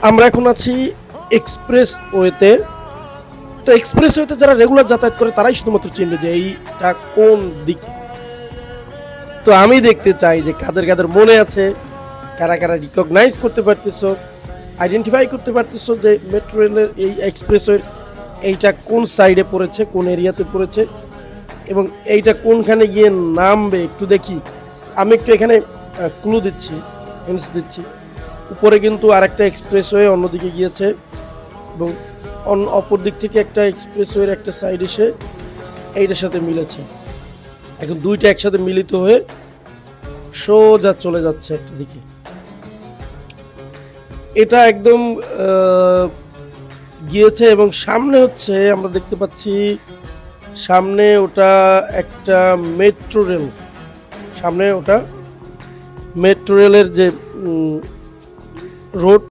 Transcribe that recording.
আমরা এখন আছি এক্সপ্রেস ওয়েতে। তো এক্সপ্রেস ওয়েতে যারা রেগুলার যাতায়াত করে তারাই শুধুমাত্র চিনবে যে এইটা কোন দিকে। তো আমি দেখতে চাই যে কাদের কাদের মনে আছে, কারা কারা রিকগনাইজ করতে পারতেছো, আইডেন্টিফাই করতে পারতেছো যে মেট্রো রেলের এই এক্সপ্রেসওয়ের এইটা কোন সাইডে পড়েছে, কোন এরিয়াতে পড়েছে এবং এইটা কোনখানে গিয়ে নামবে একটু দেখি। আমি একটু এখানে ক্লু দিচ্ছি, হিন্টস দিচ্ছি। উপরে কিন্তু আরেকটা এক্সপ্রেসওয়ে অন্যদিকে গিয়েছে এবং অপর দিক থেকে একটা এক্সপ্রেসওয়ের একটা সাইড এসে এইটার সাথে মিলেছে। এখন দুইটা একসাথে মিলিত হয়ে সোজা চলে যাচ্ছে একটা দিকে। এটা একদম গিয়েছে এবং সামনে হচ্ছে আমরা দেখতে পাচ্ছি, সামনে ওটা একটা মেট্রো রেল, সামনে ওটা মেট্রো রেলের যে রোড